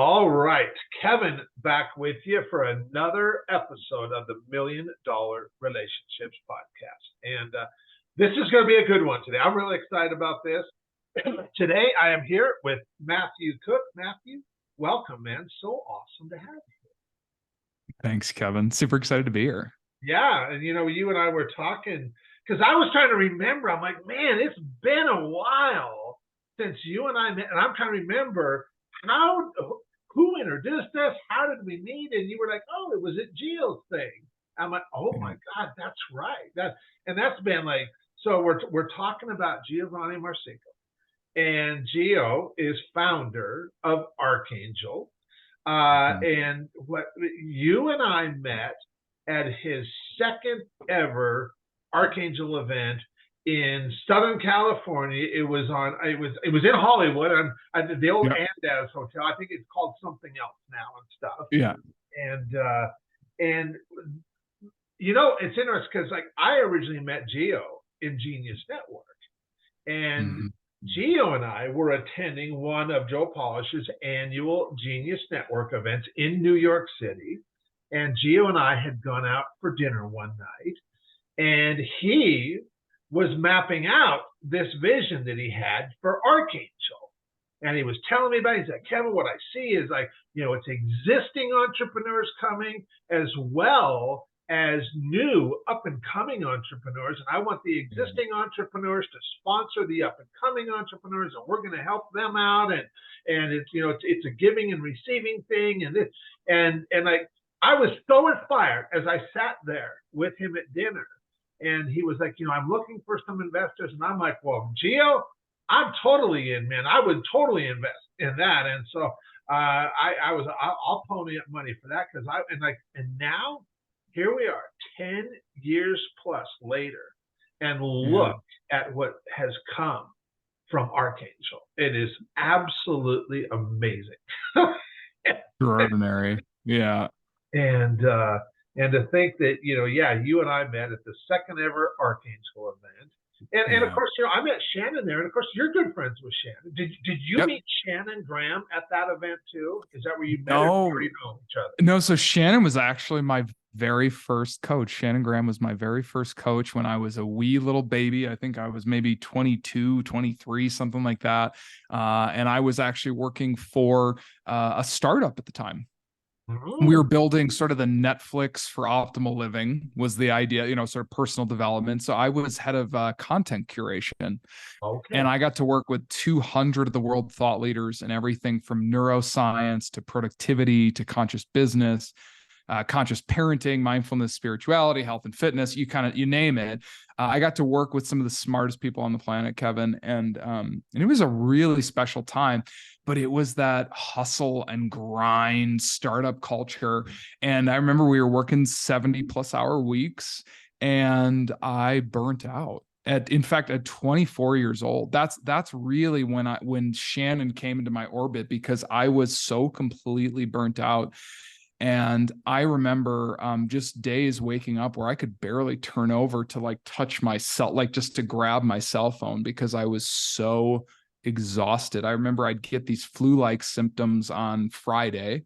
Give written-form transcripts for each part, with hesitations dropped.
All right, Kevin back with you for another episode of the $1,000,000 Relationships Podcast. And this is going to be a good one today. I'm really excited about this. Today, I am here with Matthew Cooke. Matthew, welcome, man. So awesome to have you. Thanks, Kevin. Super excited to be here. Yeah, and you and I were talking because I was trying to remember. I'm like, man, it's been a while since you and I met, and I'm trying to remember who introduced us, how did we meet, and you were like, oh, it was at Gio's thing. I'm like, oh my God, that's right. That's been like, so we're talking about Giovanni Marcinko, and Gio is founder of Archangel, and what you and I met at his second ever Archangel event in Southern California. It was in Hollywood at the old Andaz Hotel. I think it's called something else now and stuff. Yeah. And it's interesting because like I originally met Gio in Genius Network, and Gio and I were attending one of Joe Polish's annual Genius Network events in New York City. And Gio and I had gone out for dinner one night, and he was mapping out this vision that he had for Archangel. And he was telling me about it. He's like, Kevin, what I see is like, it's existing entrepreneurs coming as well as new up and coming entrepreneurs. And I want the existing entrepreneurs to sponsor the up and coming entrepreneurs, and we're going to help them out. And it's, it's a giving and receiving thing. And like, I was so inspired as I sat there with him at dinner. And he was like, I'm looking for some investors. And I'm like, well, Gio, I'm totally in, man. I would totally invest in that. And so I'll pony up money for that. And now here we are 10 years plus later, and look at what has come from Archangel. It is absolutely amazing. Extraordinary. Yeah. And to think that, you and I met at the second ever Archangel event. And of course, I met Shannon there. And of course, you're good friends with Shannon. Did you meet Shannon Graham at that event too? Is that where you met, or you already know each other? No, so Shannon was actually my very first coach. Shannon Graham was my very first coach when I was a wee little baby. I think I was maybe 22, 23, something like that. And I was actually working for a startup at the time. We were building sort of the Netflix for optimal living was the idea, sort of personal development. So I was head of content curation. Okay. And I got to work with 200 of the world thought leaders and everything from neuroscience to productivity to conscious business, conscious parenting, mindfulness, spirituality, health and fitness, you name it. I got to work with some of the smartest people on the planet, Kevin. And it was a really special time, but it was that hustle and grind startup culture. And I remember we were working 70+ hour weeks, and I burnt out. In fact, at 24 years old, that's really when Shannon came into my orbit, because I was so completely burnt out. And I remember just days waking up where I could barely turn over to like touch myself, like just to grab my cell phone, because I was so exhausted. I remember I'd get these flu-like symptoms on Friday,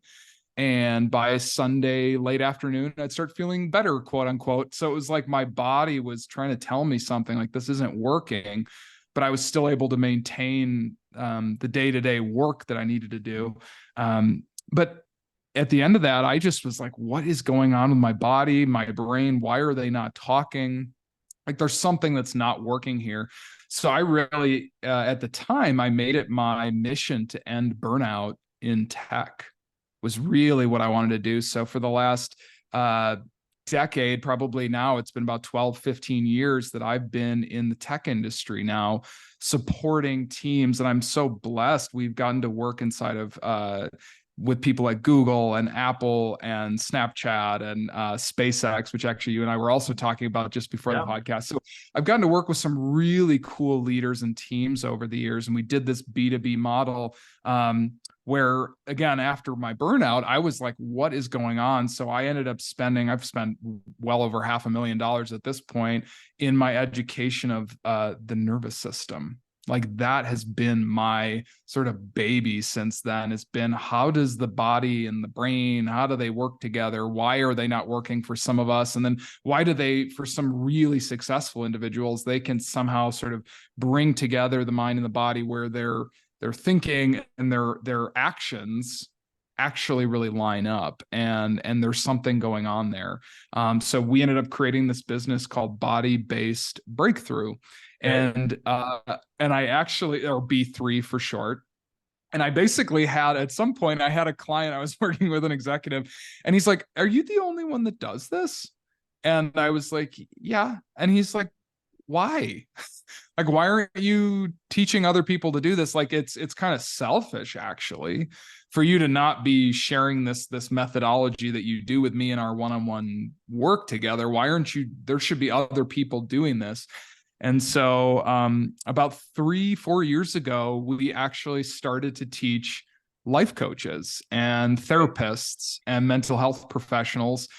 and by Sunday late afternoon, I'd start feeling better, quote unquote. So it was like my body was trying to tell me something, like this isn't working, but I was still able to maintain the day-to-day work that I needed to do. But at the end of that, I just was like, what is going on with my body, my brain? Why are they not talking? Like there's something that's not working here. So I really, at the time, I made it my mission to end burnout in tech, was really what I wanted to do. So for the last decade, probably now, it's been about 12, 15 years that I've been in the tech industry now, supporting teams. And I'm so blessed. We've gotten to work inside of with people like Google and Apple and Snapchat and SpaceX, which actually you and I were also talking about just before the podcast. So I've gotten to work with some really cool leaders and teams over the years. And we did this B2B model where, again, after my burnout, I was like, what is going on? So I ended up I've spent well over $500,000 at this point in my education of the nervous system. Like that has been my sort of baby since then. It's been, how does the body and the brain, how do they work together? Why are they not working for some of us? And then why do they, for some really successful individuals, they can somehow sort of bring together the mind and the body where their thinking and their actions actually really line up, and there's something going on there. So we ended up creating this business called Body Based Breakthrough. Okay. And I actually, or B3 for short. And I basically had, at some point, I had a client, I was working with an executive, and he's like, "Are you the only one that does this?" And I was like, "Yeah." And he's like, "Why?" Like, why aren't you teaching other people to do this? Like, it's kind of selfish, actually, for you to not be sharing this methodology that you do with me in our one-on-one work together. Why aren't you? There should be other people doing this. And so about 3-4 years ago, we actually started to teach life coaches and therapists and mental health professionals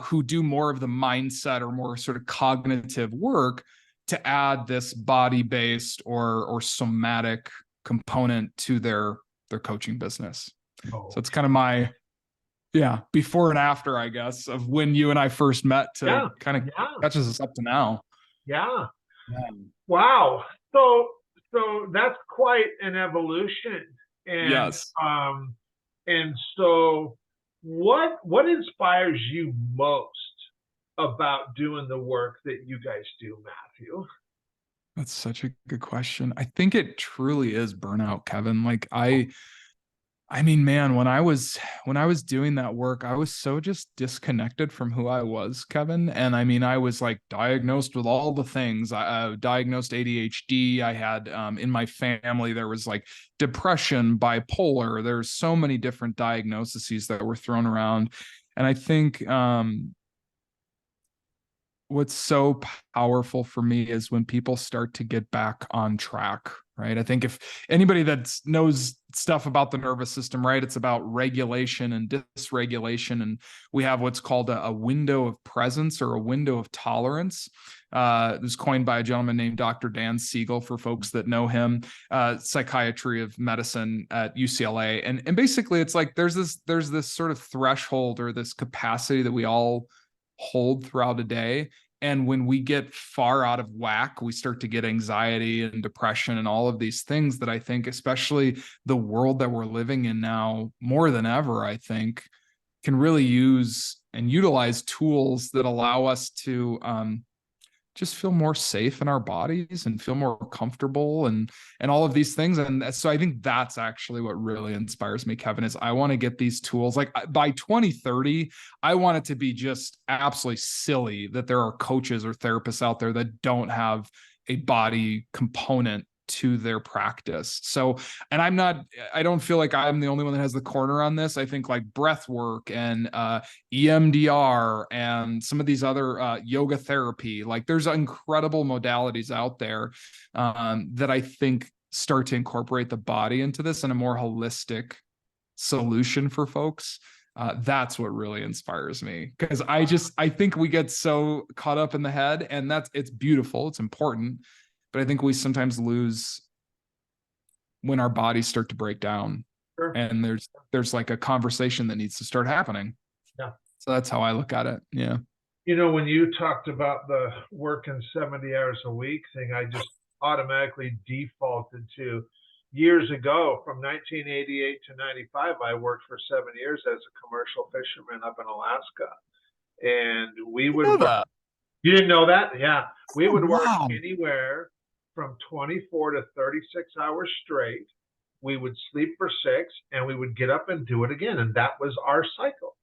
who do more of the mindset or more sort of cognitive work to add this body-based or somatic component to their coaching business. Oh, So it's kind of my before and after, I guess, of when you and I first met to yeah, kind of yeah, catches us up to now. yeah. Yeah. Wow. So that's quite an evolution. And Yes. and so what inspires you most about doing the work that you guys do, Matthew? That's such a good question. I think it truly is burnout, Kevin. Like I mean, man, when I was doing that work, I was so just disconnected from who I was, Kevin. And I mean, I was like diagnosed with all the things. I diagnosed ADHD. I had in my family there was like depression, bipolar. There's so many different diagnoses that were thrown around, and I think what's so powerful for me is when people start to get back on track, right? I think if anybody that knows stuff about the nervous system, right, it's about regulation and dysregulation. And we have what's called a window of presence or a window of tolerance. It was coined by a gentleman named Dr. Dan Siegel, for folks that know him, psychiatry of medicine at UCLA. And basically it's like there's this sort of threshold or this capacity that we all hold throughout a day. And when we get far out of whack, we start to get anxiety and depression and all of these things that I think, especially the world that we're living in now, more than ever, I think, can really use and utilize tools that allow us to just feel more safe in our bodies and feel more comfortable and all of these things. And so I think that's actually what really inspires me, Kevin, is I want to get these tools. Like by 2030, I want it to be just absolutely silly that there are coaches or therapists out there that don't have a body component to their practice. So, and I don't feel like I'm the only one that has the corner on this. I think like breath work and EMDR and some of these other yoga therapy, like there's incredible modalities out there that I think start to incorporate the body into this in a more holistic solution for folks. That's what really inspires me, because I think we get so caught up in the head, and it's beautiful, it's important, but I think we sometimes lose when our bodies start to break down. Sure. And there's like a conversation that needs to start happening. Yeah. So that's how I look at it. Yeah. You know, when you talked about the working 70 hours a week thing, I just automatically defaulted to years ago from 1988 to 95. I worked for 7 years as a commercial fisherman up in Alaska. And we I would know work. that. You didn't know that? Yeah. We Oh, would work wow. anywhere from 24 to 36 hours straight. We would sleep for 6 and we would get up and do it again. And that was our cycle.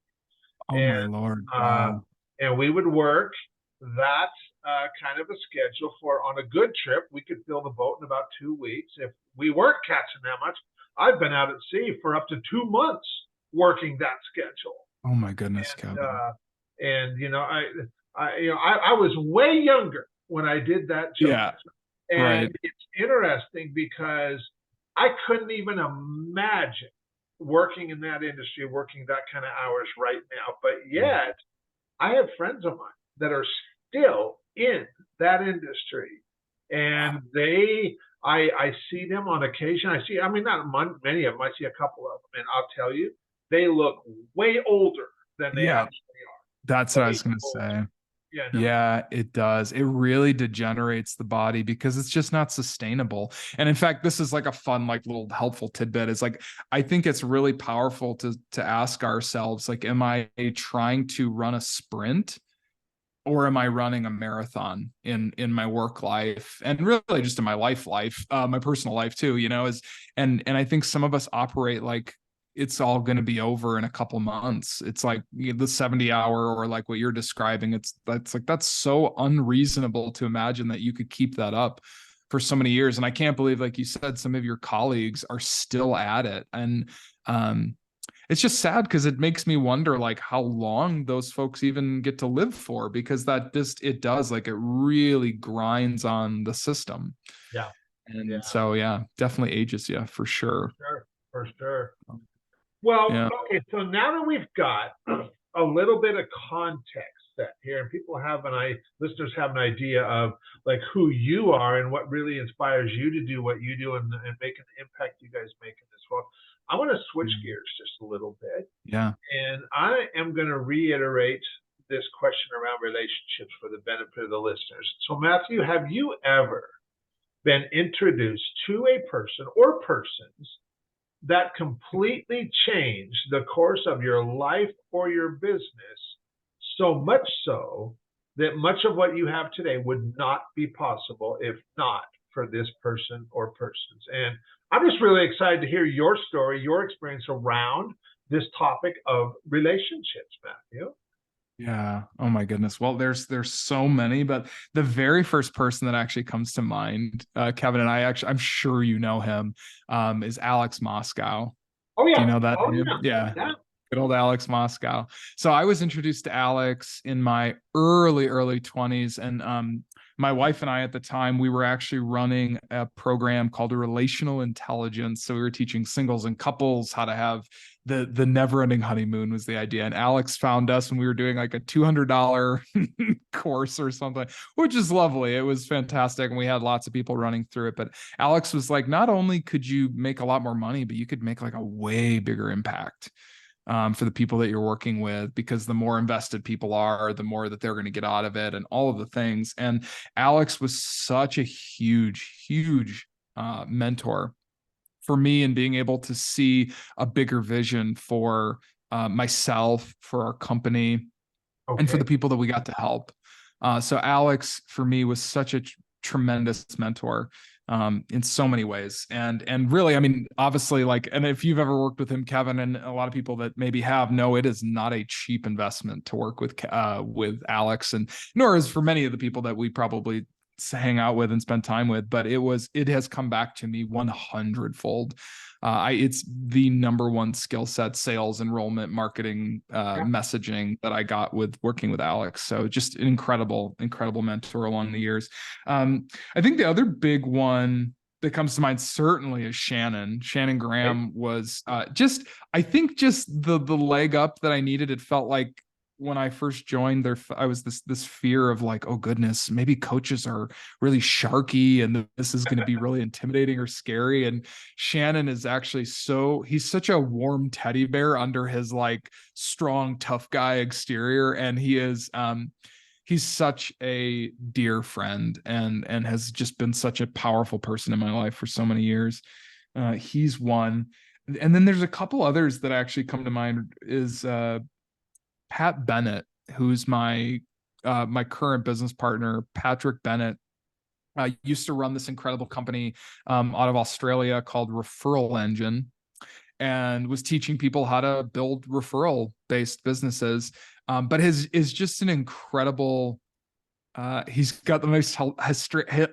Oh And my Lord. uh, Wow. and we would work that kind of a schedule for, on a good trip, we could fill the boat in about 2 weeks. If we weren't catching that much, I've been out at sea for up to 2 months working that schedule. Oh my goodness, And Kevin. I was way younger when I did that job. Yeah. And Right. it's interesting because I couldn't even imagine working in that industry, working that kind of hours right now. But yet, I have friends of mine that are still in that industry, and they I see them on occasion. I mean, not many of them. I see a couple of them, and I'll tell you, they look way older than they Yeah, actually that's are. what I Way was going to older. say. Yeah, no. Yeah, it does. It really degenerates the body because it's just not sustainable. And in fact, this is like a fun, like little helpful tidbit. Is like I think it's really powerful to ask ourselves, like, am I trying to run a sprint or am I running a marathon in my work life and really just in my life, my personal life too, you know, is and I think some of us operate like it's all going to be over in a couple months. It's like the 70 hour or like what you're describing. That's so unreasonable to imagine that you could keep that up for so many years. And I can't believe, like you said, some of your colleagues are still at it. And um, it's just sad because it makes me wonder like how long those folks even get to live for, because that just it does like it really grinds on the system. Yeah, yeah, And so yeah, definitely ages you for for sure. sure, for sure. Well, Yeah. okay, so now that we've got a little bit of context set here, and listeners have an idea of like who you are and what really inspires you to do what you do, and making the impact you guys make in this world, I want to switch gears just a little bit, Yeah. and I am going to reiterate this question around relationships for the benefit of the listeners. So, Matthew, have you ever been introduced to a person or persons that completely changed the course of your life or your business, so much so that much of what you have today would not be possible if not for this person or persons? And I'm just really excited to hear your story, your experience around this topic of relationships, Matthew. Yeah. Oh my goodness. Well, there's so many, but the very first person that actually comes to mind, Kevin, and I'm sure you know him, is Alex Moscow. Oh Do you yeah, know that oh name? yeah, Yeah. yeah. Good old Alex Moscow. So I was introduced to Alex in my early 20s. And my wife and I at the time, we were actually running a program called a relational intelligence. So we were teaching singles and couples how to have the never-ending honeymoon was the idea. And Alex found us when we were doing like a $200 course or something, which is lovely. It was fantastic. And we had lots of people running through it. But Alex was like, not only could you make a lot more money, but you could make like a way bigger impact for the people that you're working with, because the more invested people are, the more that they're going to get out of it and all of the things. And Alex was such a huge mentor for me in being able to see a bigger vision for myself, for our company, and for Okay, the people that we got to help. So Alex, for me, was such a tremendous mentor in so many ways. And really, I mean, obviously, like, and if you've ever worked with him, Kevin, and a lot of people that maybe have, know it is not a cheap investment to work with Alex, and nor is for many of the people that we probably hang out with and spend time with. But it has come back to me 100-fold. It's the number one skill set: sales, enrollment, marketing, yeah, messaging that I got with working with Alex. So just an incredible mentor along the years. I think the other big one that comes to mind certainly is Shannon. Shannon okay, Graham was I think just the leg up that I needed. It felt like when I first joined there, I was this fear of like, oh goodness, maybe coaches are really sharky and this is going to be really intimidating or scary. And Shannon is actually he's such a warm teddy bear under his like strong, tough guy exterior. And he's such a dear friend and has just been such a powerful person in my life for so many years. He's one. And then there's a couple others that actually come to mind is Pat Bennett, who's my current business partner. Patrick Bennett used to run this incredible company out of Australia called Referral Engine, and was teaching people how to build referral based businesses. But his is just an incredible. He's got the most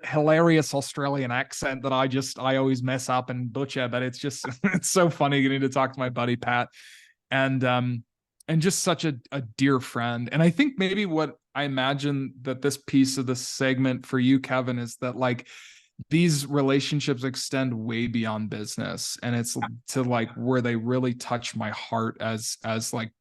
hilarious Australian accent that I always mess up and butcher, but it's just it's so funny getting to talk to my buddy Pat, and just such a dear friend. And I think maybe what I imagine that this piece of the segment for you, Kevin, is that like these relationships extend way beyond business, and it's to like where they really touch my heart as like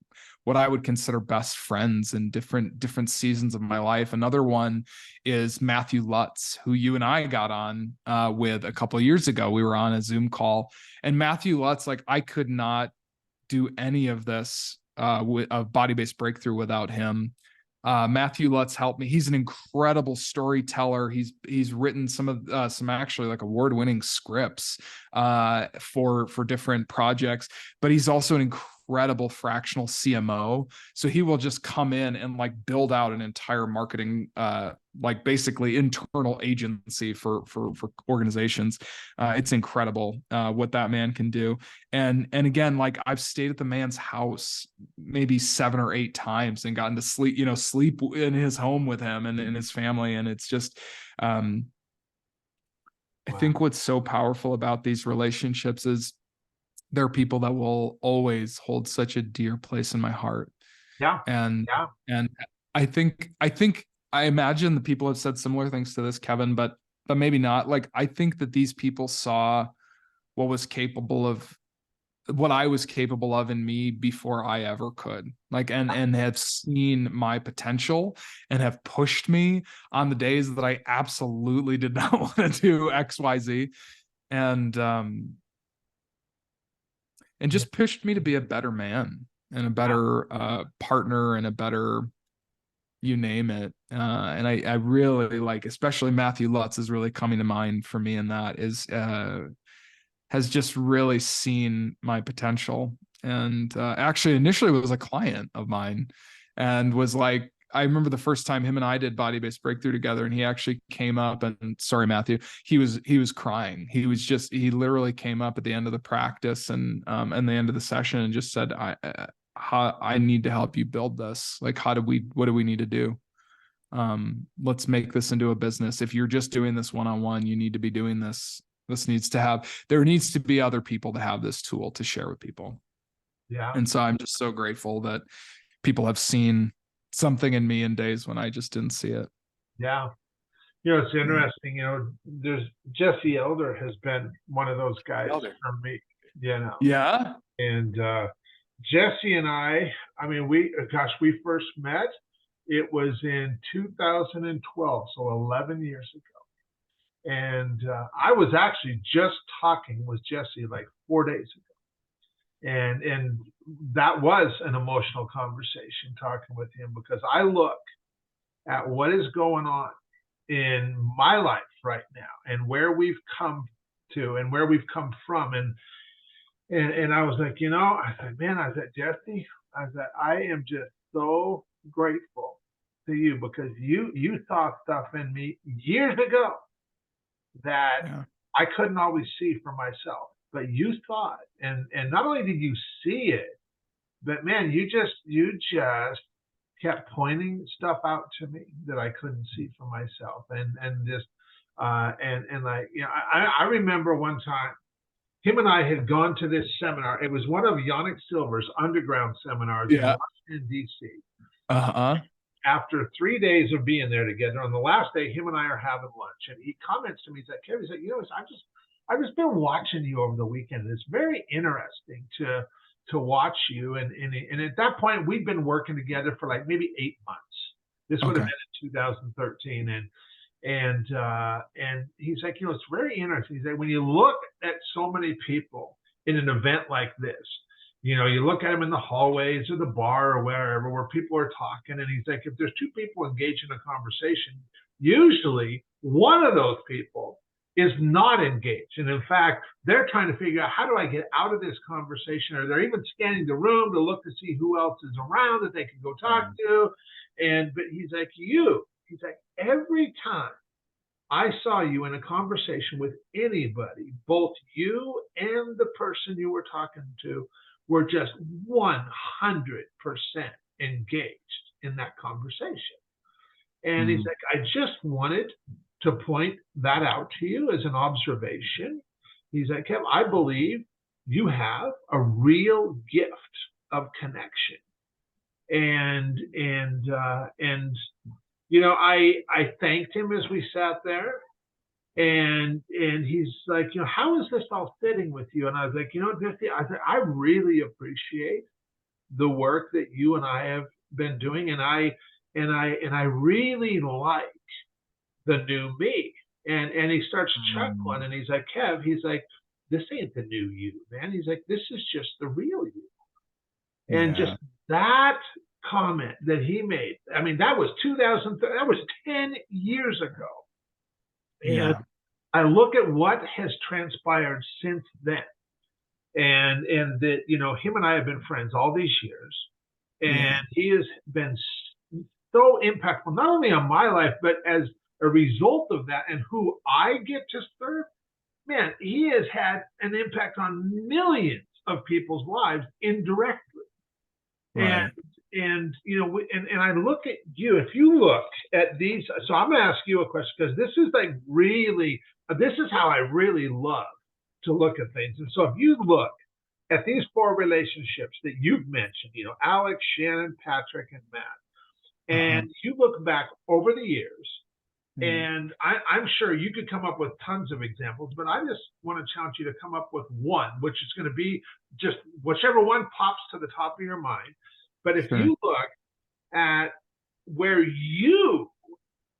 what I would consider best friends in different seasons of my life. Another one is Matthew Lutz, who you and I got on with a couple of years ago. We were on a Zoom call, and Matthew Lutz, like, I could not do any of this with a body-based breakthrough without him. Matthew Lutz helped me. He's an incredible storyteller. He's written some actually like award-winning scripts for different projects, but he's also an incredible fractional CMO. So he will just come in and like build out an entire marketing like basically internal agency for organizations. It's incredible what that man can do. And again, like, I've stayed at the man's house maybe 7 or 8 times and gotten to sleep in his home with him and his family. And it's just, I think what's so powerful about these relationships is there are people that will always hold such a dear place in my heart. Yeah. And I imagine the people have said similar things to this, Kevin, but maybe not. Like, I think that these people saw what I was capable of in me before I ever could, like, and have seen my potential and have pushed me on the days that I absolutely did not want to do XYZ, and just pushed me to be a better man and a better partner and a better, you name it. And I really like, especially Matthew Lutz is really coming to mind for me, and that is has just really seen my potential. And actually initially was a client of mine, and was like, I remember the first time him and I did body-based breakthrough together, and he actually came up and, sorry, Matthew, he was crying. He literally came up at the end of the practice and the end of the session and just said, I need to help you build this. Like, what do we need to do? Let's make this into a business. If you're just doing this one-on-one, you need to be doing this. There needs to be other people to have this tool to share with people. Yeah. And so I'm just so grateful that people have seen something in me in days when I just didn't see it. Yeah. It's interesting, there's Jesse Elder has been one of those guys for me, Yeah. And Jesse and I mean, we first met, it was in 2012, so 11 years ago. And I was actually just talking with Jesse like 4 days ago. And that was an emotional conversation, talking with him, because I look at what is going on in my life right now and where we've come to and where we've come from. And I was like, I said, Jesse, I am just so grateful to you, because you saw stuff in me years ago that I couldn't always see for myself, but you saw it. And not only did you see it, but man, you just kept pointing stuff out to me that I couldn't see for myself. I remember one time him and I had gone to this seminar. It was one of Yannick Silver's underground seminars in Washington, D.C. After 3 days of being there together, on the last day, him and I are having lunch, and he comments to me, he's like, Kevin, he's like, I've just been watching you over the weekend. It's very interesting to watch you. And at that point, we'd been working together for like maybe 8 months. This would have been in 2013. And he's like, it's very interesting. He's like, when you look at so many people in an event like this, you look at them in the hallways or the bar or wherever where people are talking, and he's like, if there's 2 people engaged in a conversation, usually one of those people is not engaged. And in fact, they're trying to figure out, how do I get out of this conversation? Or they're even scanning the room to look to see who else is around that they can go talk to. But he's like, every time I saw you in a conversation with anybody, both you and the person you were talking to were just 100% engaged in that conversation. And he's like, I just wanted to point that out to you as an observation. He's like, Kev, I believe you have a real gift of connection. And I thanked him as we sat there. And he's like, how is this all fitting with you? And I was like, Jesse, I really appreciate the work that you and I have been doing, and I really like the new me. And he starts chuckling, and he's like, Kev, he's like, this ain't the new you, man. He's like, this is just the real you. And just Yeah. that comment that he made, I mean, that was 2000, that was 10 years ago. And Yeah. I look at what has transpired since then. And that, you know, him and I have been friends all these years. Yeah. And he has been so impactful, not only on my life, but as a result of that and who I get to serve. Man, he has had an impact on millions of people's lives indirectly. And Right. and you know, and I look at you. If you look at these, so I'm going to ask you a question, because this is like really, this is how I really love to look at things. And so if you look at these four relationships that you've mentioned, you know, Alex, Shannon, Patrick, and Matt, Uh-huh. and you look back over the years, Yeah. and I'm sure you could come up with tons of examples, but I just want to challenge you to come up with one, which is going to be just whichever one pops to the top of your mind. But if Sure. you look at where you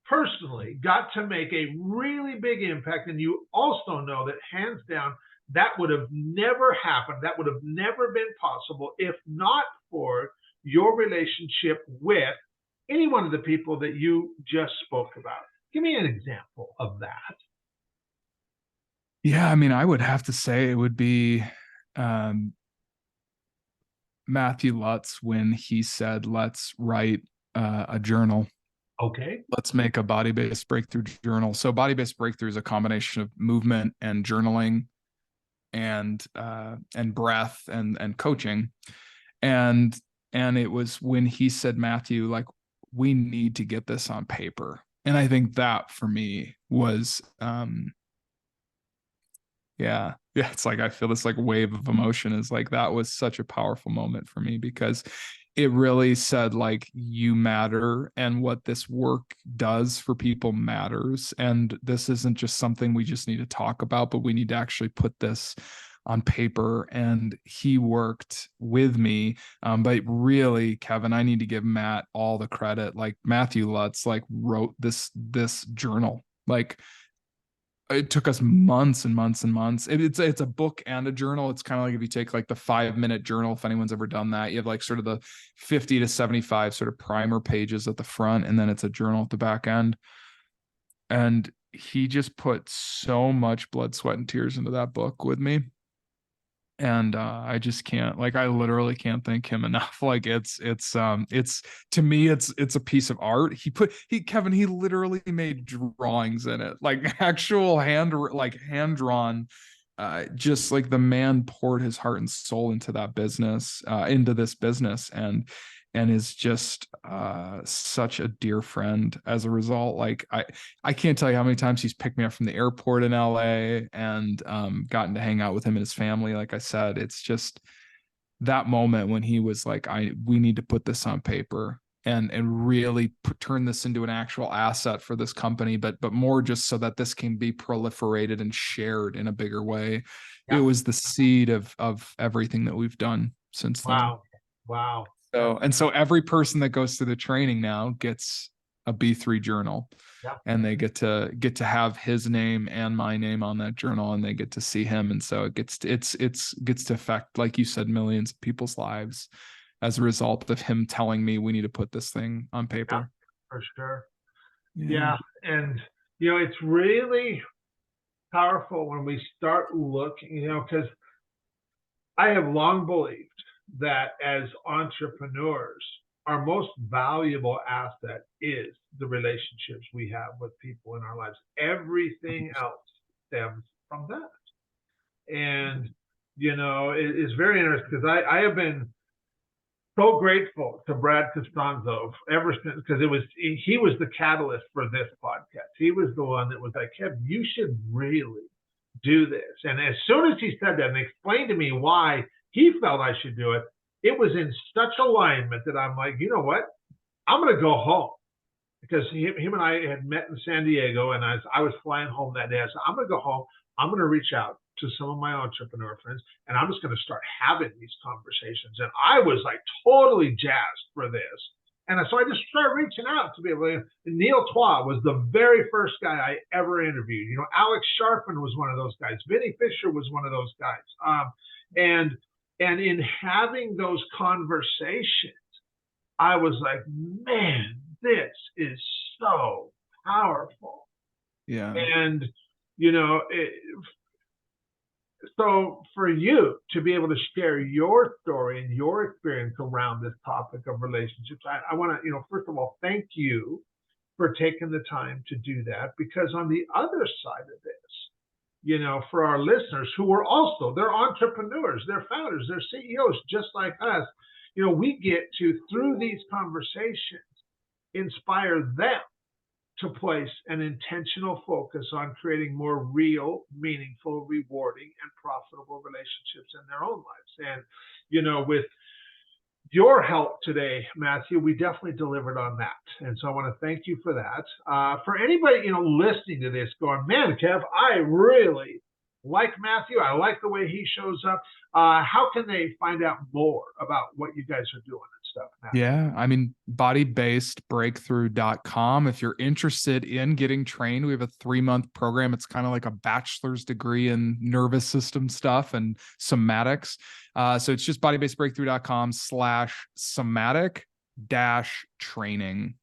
personally got to make a really big impact, and you also know that hands down, that would have never happened, that would have never been possible if not for your relationship with any one of the people that you just spoke about. Give me an example of that. Yeah, I mean, I would have to say it would be um, Matthew Lutz when he said, "Let's write a journal. Okay. Let's make a body-based breakthrough journal." So, body-based breakthrough is a combination of movement and journaling, and breath and coaching. And it was when he said, Matthew, like, we need to get this on paper. And I think that for me was yeah. Yeah. It's like I feel this like wave of emotion is like that was such a powerful moment for me, because it really said like you matter, and what this work does for people matters. And this isn't just something we just need to talk about, but we need to actually put this on paper. And he worked with me. But really, Kevin, I need to give Matt all the credit. Like Matthew Lutz like wrote this journal. Like it took us months and months and months. It's a book and a journal. It's kind of like if you take like the 5-minute journal, if anyone's ever done that, you have like sort of the 50 to 75 sort of primer pages at the front, and then it's a journal at the back end. And he just put so much blood, sweat, and tears into that book with me. And I just can't, like, I literally can't thank him enough. Like it's to me it's a piece of art. Kevin, he literally made drawings in it, like actual hand drawn. Just like the man poured his heart and soul into that business, into this business, and is just such a dear friend as a result. Like I can't tell you how many times he's picked me up from the airport in LA, and gotten to hang out with him and his family. Like I said, it's just that moment when he was like, we need to put this on paper and really turn this into an actual asset for this company, but more just so that this can be proliferated and shared in a bigger way. It Yeah. was the seed of everything that we've done since then. Wow. Wow. So every person that goes through the training now gets a B3 journal, Yeah. and they get to have his name and my name on that journal, and they get to see him. And so it gets to affect, like you said, millions of people's lives as a result of him telling me we need to put this thing on Yeah. paper. For sure. Yeah. Yeah. And, you know, it's really powerful when we start looking, you know, because I have long believed that as entrepreneurs, our most valuable asset is the relationships we have with people in our lives. Everything else stems from that. And, you know, it's very interesting, because I have been so grateful to Brad Costanzo ever since, because he was the catalyst for this podcast. He was the one that was like, Kev, you should really do this. And as soon as he said that and explained to me why he felt I should do it, it was in such alignment that I'm like, you know what? I'm going to go home, because him and I had met in San Diego, and I was flying home that day. I said, I'm going to go home. I'm going to reach out to some of my entrepreneur friends, and I'm just going to start having these conversations. And I was like totally jazzed for this. And so I just started reaching out to people. Neil Twa was the very first guy I ever interviewed. You know, Alex Sharpin was one of those guys. Vinny Fisher was one of those guys. And in having those conversations, I was like, man, this is so powerful. Yeah. And, you know, so for you to be able to share your story and your experience around this topic of relationships, I want to, you know, first of all, thank you for taking the time to do that, because on the other side of this, you know, for our listeners who are also, they're entrepreneurs, they're founders, they're CEOs, just like us, you know, we get to, through these conversations, inspire them to place an intentional focus on creating more real, meaningful, rewarding, and profitable relationships in their own lives. And, you know, with your help today, Matthew, we definitely delivered on that. And so I want to thank you for that. For anybody, you know, listening to this going, man, Kev, I really like Matthew. I like the way he shows up. How can they find out more about what you guys are doing and stuff, Matthew? Yeah, I mean, bodybasedbreakthrough.com. If you're interested in getting trained, we have a 3-month program. It's kind of like a bachelor's degree in nervous system stuff and somatics. So it's just bodybasedbreakthrough.com/somatic-training.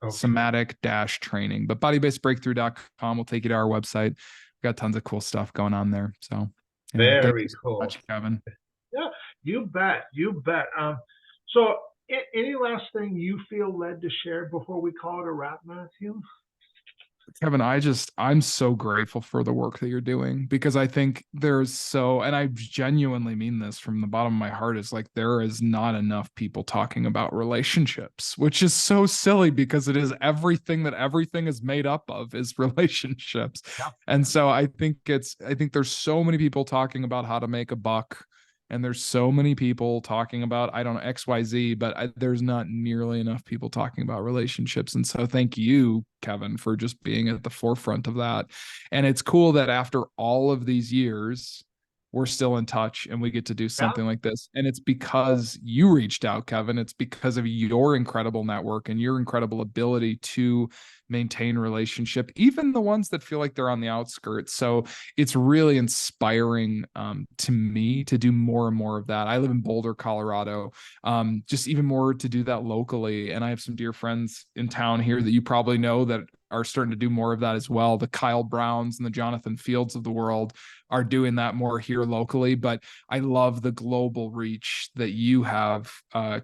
Okay. Somatic-training. But bodybasedbreakthrough.com will take you to our website. We've got tons of cool stuff going on there. So yeah, very cool. Much, Kevin. Yeah, you bet. You bet. So any last thing you feel led to share before we call it a wrap, Matthew? Kevin, I'm so grateful for the work that you're doing, because I think and I genuinely mean this from the bottom of my heart, is like, there is not enough people talking about relationships, which is so silly, because it is everything that everything is made up of is relationships. Yeah. And so I think there's so many people talking about how to make a buck, and there's so many people talking about, I don't know, XYZ, but there's not nearly enough people talking about relationships. And so thank you, Kevin, for just being at the forefront of that. And it's cool that after all of these years, we're still in touch and we get to do something like this. And it's because you reached out, Kevin. It's because of your incredible network and your incredible ability to maintain relationship, even the ones that feel like they're on the outskirts. So it's really inspiring to me to do more and more of that. I live in Boulder, Colorado, just even more to do that locally. And I have some dear friends in town here that you probably know that are starting to do more of that as well. The Kyle Browns and the Jonathan Fields of the world are doing that more here locally. But I love the global reach that you have,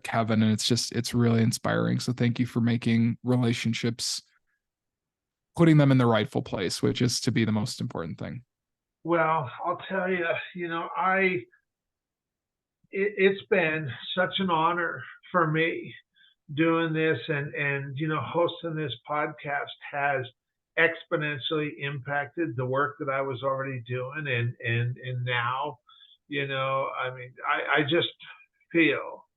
Kevin, and it's really inspiring. So thank you for making relationships, putting them in the rightful place, which is to be the most important thing. Well, I'll tell you, you know, it's been such an honor for me doing this, and you know, hosting this podcast has exponentially impacted the work that I was already doing, and now, you know, I mean, I just feel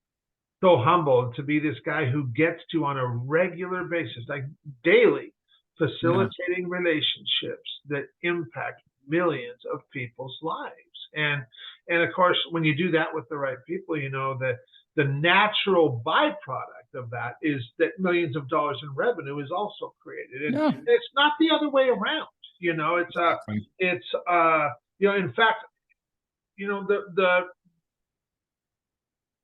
so humbled to be this guy who gets to, on a regular basis, like daily, facilitating relationships that impact millions of people's lives. And of course, when you do that with the right people, you know, the natural byproduct of that is that millions of dollars in revenue is also created. And it's not the other way around. You know, it's you know, in fact, you know, the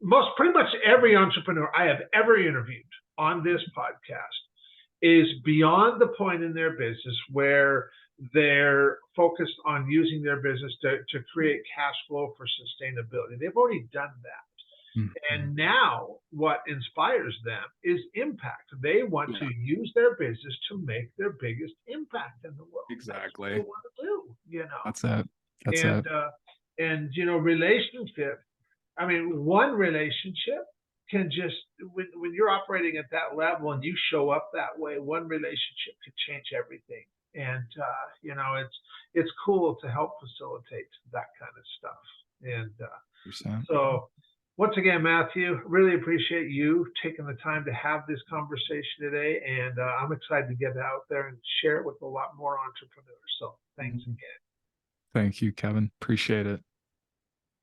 most, pretty much every entrepreneur I have ever interviewed on this podcast is beyond the point in their business where they're focused on using their business to create cash flow for sustainability. They've already done that. And now what inspires them is impact. They want to use their business to make their biggest impact in the world. Exactly. That's what they want to do, you know. That's it. That's it. And you know, relationship, I mean, one relationship can just, when you're operating at that level and you show up that way, one relationship could change everything. And you know, it's cool to help facilitate that kind of stuff. And so once again, Matthew, really appreciate you taking the time to have this conversation today. And I'm excited to get out there and share it with a lot more entrepreneurs. So thanks again. Thank you, Kevin. Appreciate it.